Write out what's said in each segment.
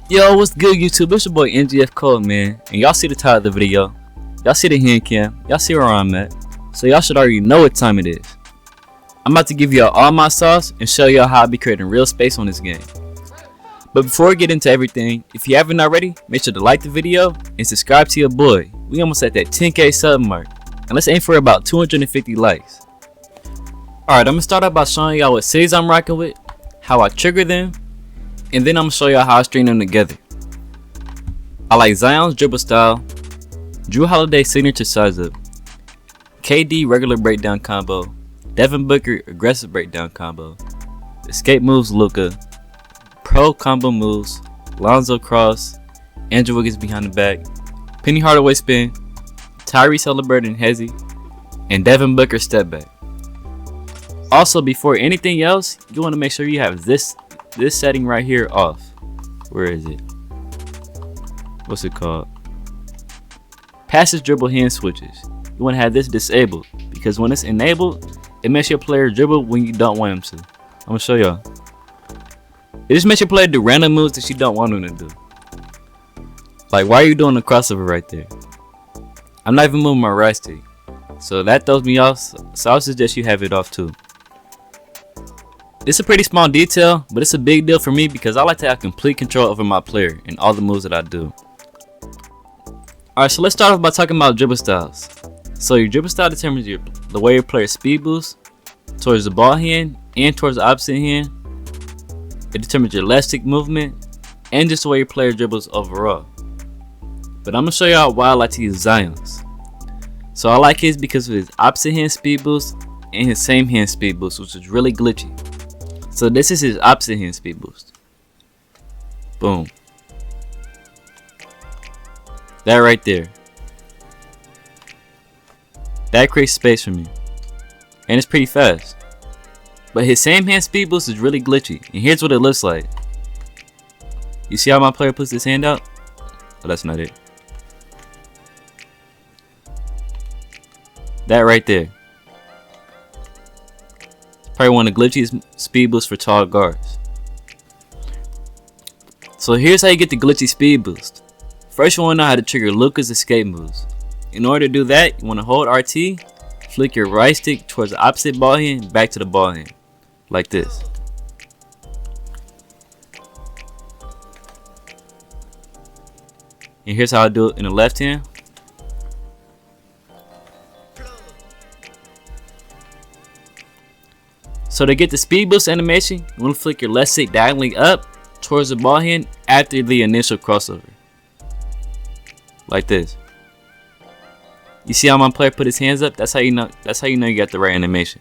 Yo, what's good YouTube? It's your boy NGF Kold, man. And y'all see the title of the video. Y'all see the hand cam. Y'all see where I'm at. So y'all should already know what time it is. I'm about to give y'all all my sauce and show y'all how I be creating real space on this game. But before we get into everything, if you haven't already, make sure to like the video and subscribe to your boy. We almost at that 10k sub mark. And let's aim for about 250 likes. Alright, I'm going to start out by showing y'all what Sigs I'm rocking with, how I trigger them, and then I'm going to show y'all how I string them together. I like Zion's dribble style, Jrue Holiday signature Sizeup, KD regular breakdown combo, Devin Booker aggressive breakdown combo, escape moves Luka, pro combo moves, Lonzo Cross, Andrew Wiggins behind the back, Penny Hardaway spin, Tyrese Halliburton hezzy, and Devin Booker step back. Also, before anything else, you want to make sure you have this setting right here off. Where is it? What's it called? Passive dribble hand switches. You want to have this disabled because when it's enabled, it makes your player dribble when you don't want him to. I'm gonna show y'all. It just makes your player do random moves that you don't want him to do. Like, why are you doing the crossover right there? I'm not even moving my right stick, so that throws me off. So I suggest you have it off too. It's a pretty small detail, but it's a big deal for me because I like to have complete control over my player and all the moves that I do. Alright, so let's start off by talking about dribble styles. So your dribble style determines the way your player speed boosts towards the ball hand and towards the opposite hand. It determines your left stick movement and just the way your player dribbles overall. But I'm going to show y'all why I like to use Zion's. So I like his because of his opposite hand speed boost and his same hand speed boost, which is really glitchy. So this is his opposite hand speed boost. Boom. That right there. That creates space for me. And it's pretty fast. But his same hand speed boost is really glitchy. And here's what it looks like. You see how my player puts his hand out? Oh, that's not it. That right there. Probably one of the glitchiest speed boosts for tall guards. So here's how you get the glitchy speed boost. First, you want to know how to trigger Luka's escape moves. In order to do that, you want to hold RT, flick your right stick towards the opposite ball hand, back to the ball hand. Like this. And here's how I do it in the left hand. So to get the speed boost animation, you want to flick your left stick diagonally up towards the ball hand after the initial crossover. Like this. You see how my player put his hands up? That's how you know you got the right animation.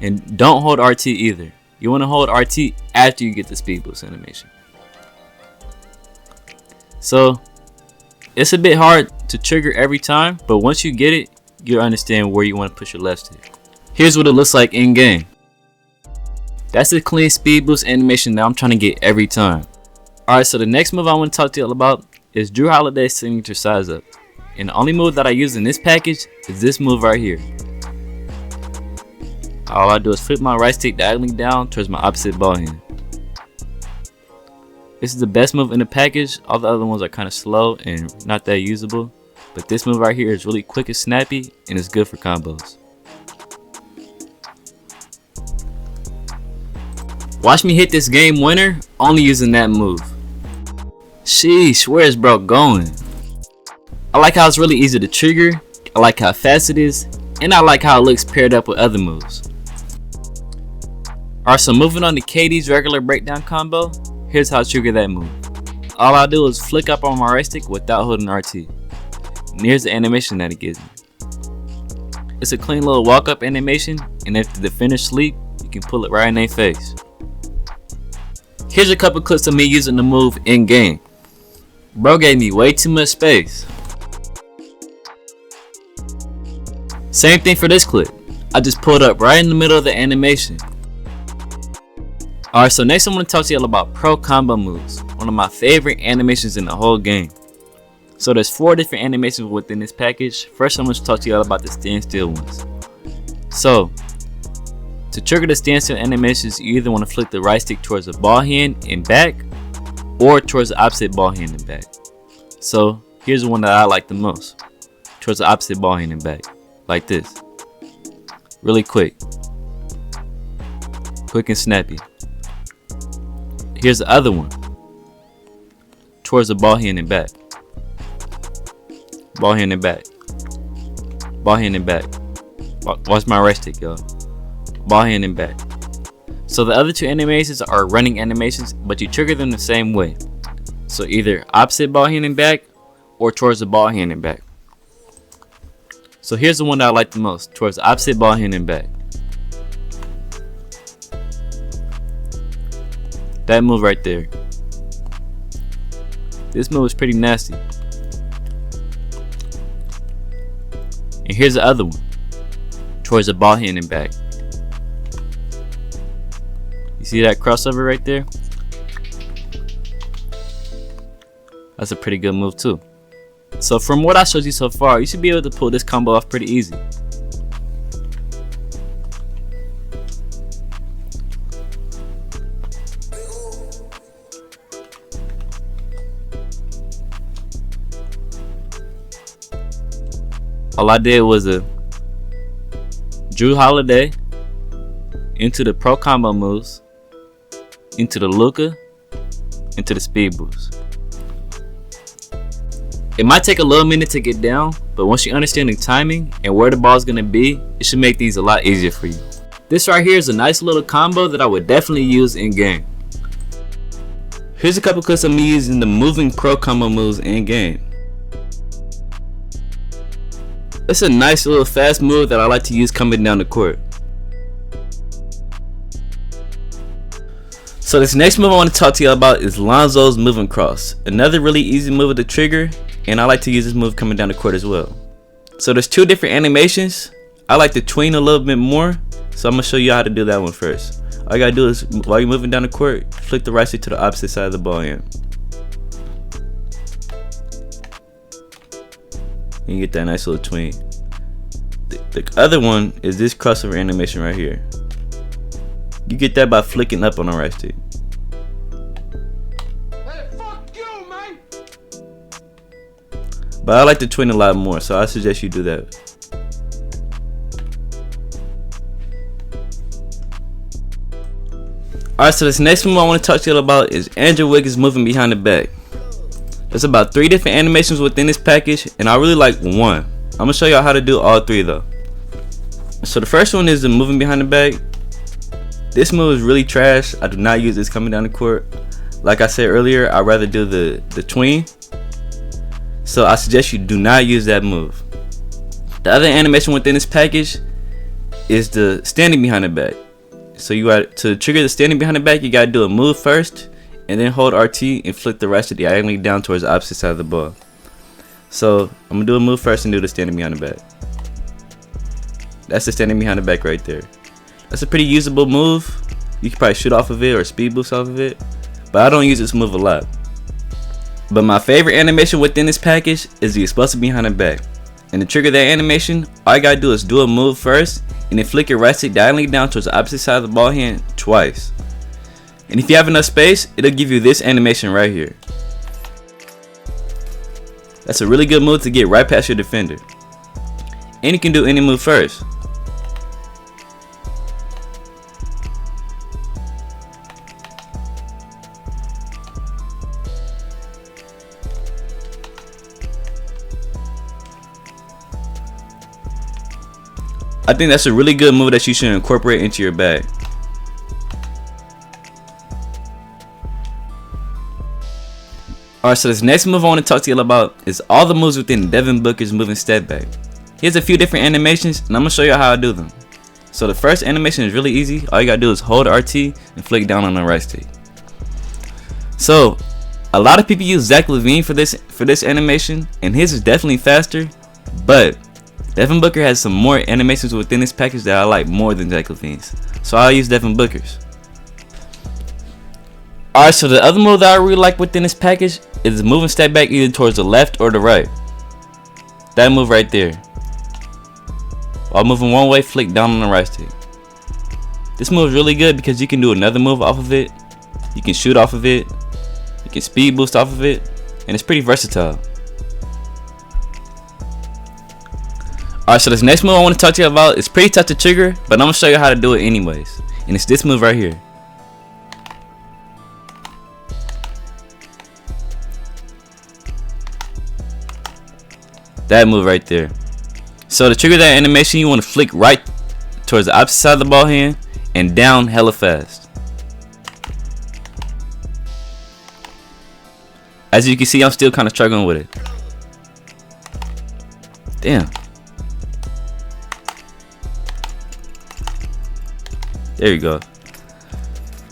And don't hold RT either. You want to hold RT after you get the speed boost animation. So it's a bit hard to trigger every time, but once you get it, you'll understand where you want to push your left stick. Here's what it looks like in game. That's the clean speed boost animation that I'm trying to get every time. Alright, so the next move I want to talk to you all about is Jrue Holiday's signature Sizeup. And the only move that I use in this package is this move right here. All I do is flip my right stick diagonally down towards my opposite ball hand. This is the best move in the package. All the other ones are kind of slow and not that usable. But this move right here is really quick and snappy and it's good for combos. Watch me hit this game winner only using that move. Sheesh, where's bro going? I like how it's really easy to trigger. I like how fast it is. And I like how it looks paired up with other moves. Alright, so moving on to KD's regular breakdown combo. Here's how I trigger that move. All I do is flick up on my right stick without holding RT. And here's the animation that it gives me. It's a clean little walk up animation, and if the defender sleep, you can pull it right in their face. Here's a couple clips of me using the move in game. Bro gave me way too much space. Same thing for this clip. I just pulled up right in the middle of the animation. Alright, so next I want to talk to y'all about pro combo moves. One of my favorite animations in the whole game. So there's 4 different animations within this package. First I'm going to talk to y'all about the standstill ones. So To trigger the standstill animations, you either want to flick the right stick towards the ball hand and back, or towards the opposite ball hand and back. So here's the one that I like the most, towards the opposite ball hand and back, like this. Really quick and snappy. Here's the other one, towards the ball hand and back, ball hand and back, ball hand and back. Watch my right stick, y'all. Ball hand and back. So the other two animations are running animations, but you trigger them the same way. So either opposite ball hand and back, or towards the ball hand and back. So here's the one that I like the most, towards the opposite ball hand and back. That move right there. This move is pretty nasty. And here's the other one, towards the ball hand and back. You see that crossover right there? That's a pretty good move too. So from what I showed you so far, you should be able to pull this combo off pretty easy. All I did was a Jrue Holiday into the pro combo moves, into the Luka, into the speed boost. It might take a little minute to get down, but once you understand the timing and where the ball is going to be, it should make these a lot easier for you. This right here is a nice little combo that I would definitely use in game. Here's a couple clips of me using the moving pro combo moves in game. It's a nice little fast move that I like to use coming down the court. So this next move I want to talk to you about is Lonzo's moving cross. Another really easy move to trigger, and I like to use this move coming down the court as well. So there's two different animations. I like to tween a little bit more, so I'm going to show you how to do that one first. All you got to do is, while you're moving down the court, flick the right stick to the opposite side of the ball end. And you get that nice little tween. The other one is this crossover animation right here. You get that by flicking up on the right stick. Hey, fuck you, man! But I like to twin a lot more, so I suggest you do that. Alright, so this next move I want to talk to you about is Andrew Wiggins moving behind the back. There's about 3 different animations within this package, and I really like one. I'm going to show y'all how to do all 3 though. So the first one is the moving behind the back. This move is really trash. I do not use this coming down the court. Like I said earlier, I'd rather do the tween. So I suggest you do not use that move. The other animation within this package is the standing behind the back. So you got to trigger the standing behind the back, you got to do a move first, and then hold RT and flick the rest of diagonally down towards the opposite side of the ball. So I'm gonna do a move first and do the standing behind the back. That's the standing behind the back right there. That's a pretty usable move. You can probably shoot off of it or speed boost off of it, but I don't use this move a lot. But my favorite animation within this package is the explosive behind the back. And to trigger that animation, all you gotta do is do a move first and then flick your right stick diagonally down towards the opposite side of the ball hand twice. And if you have enough space, it'll give you this animation right here. That's a really good move to get right past your defender. And you can do any move first. I think that's a really good move that you should incorporate into your bag. Alright, so this next move I want to talk to you about is all the moves within Devin Booker's moving step back. Here's a few different animations, and I'm going to show you how I do them. So the first animation is really easy. All you got to do is hold RT and flick down on the right stick. So a lot of people use Zach LaVine for this animation, and his is definitely faster, but Devin Booker has some more animations within this package that I like more than Zach LaVine's. So I'll use Devin Booker's. Alright, so the other move that I really like within this package is moving step back either towards the left or the right. That move right there. While moving one way, flick down on the right stick. This move is really good because you can do another move off of it. You can shoot off of it. You can speed boost off of it. And it's pretty versatile. Alright, so this next move I want to talk to you about is pretty tough to trigger, but I'm going to show you how to do it anyways. And it's this move right here. That move right there. So to trigger that animation, you want to flick right towards the opposite side of the ball hand and down hella fast. As you can see, I'm still kind of struggling with it. Damn. There you go.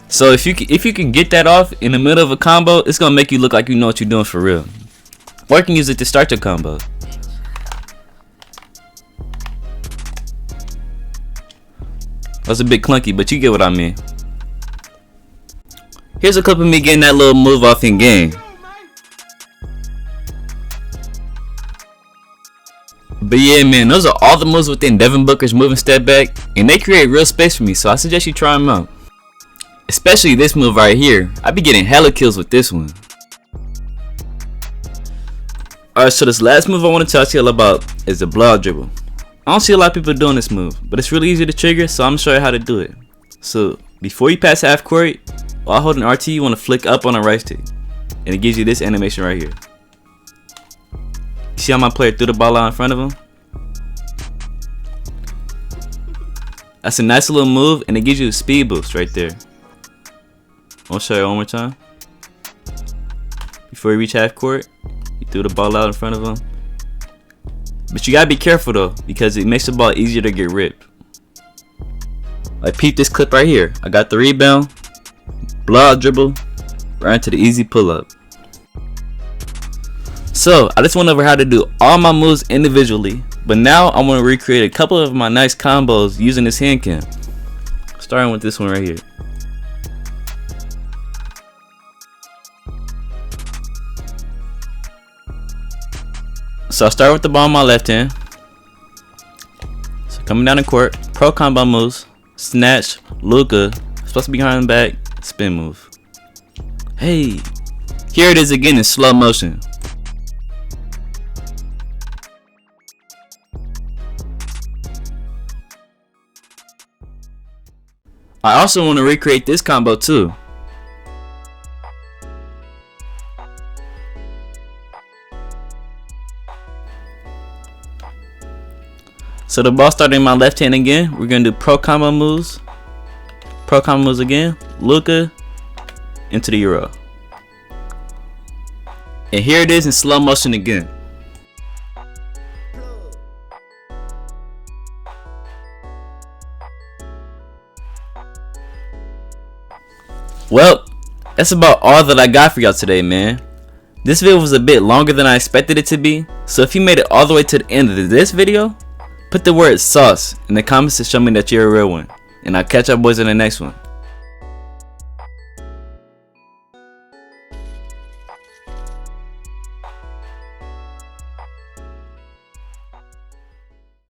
So if you can get that off in the middle of a combo, it's gonna make you look like you know what you're doing for real. Or you can use it to start your combo. That's a bit clunky, but you get what I mean. Here's a clip of me getting that little move off in game. But yeah, man, those are all the moves within Devin Booker's moving step back, and they create real space for me, so I suggest you try them out. Especially this move right here. I be getting hella kills with this one. Alright, so this last move I want to talk to you about is the blowout dribble. I don't see a lot of people doing this move, but it's really easy to trigger, so I'm going to show you how to do it. So, before you pass half court, while holding RT, you want to flick up on the right stick. And it gives you this animation right here. You see how my player threw the ball out in front of him? That's a nice little move, and it gives you a speed boost right there. I'll show you one more time. Before you reach half court, you threw the ball out in front of him. But you gotta be careful though, because it makes the ball easier to get ripped. Like peep this clip right here. I got the rebound, blowout dribble, right into the easy pull up. So I just went over how to do all my moves individually, but now I want to recreate a couple of my nice combos using this hand cam. Starting with this one right here. So I'll start with the ball in my left hand. So coming down the court, pro combo moves, snatch, Luka, supposed to be behind the back, spin move. Hey, here it is again in slow motion. I also want to recreate this combo too. So the ball started in my left hand again. We're going to do pro combo moves. Pro combo moves again. Luka into the Euro. And here it is in slow motion again. Well, that's about all that I got for y'all today, man. This video was a bit longer than I expected it to be. So if you made it all the way to the end of this video, put the word sauce in the comments to show me that you're a real one. And I'll catch y'all boys in the next one.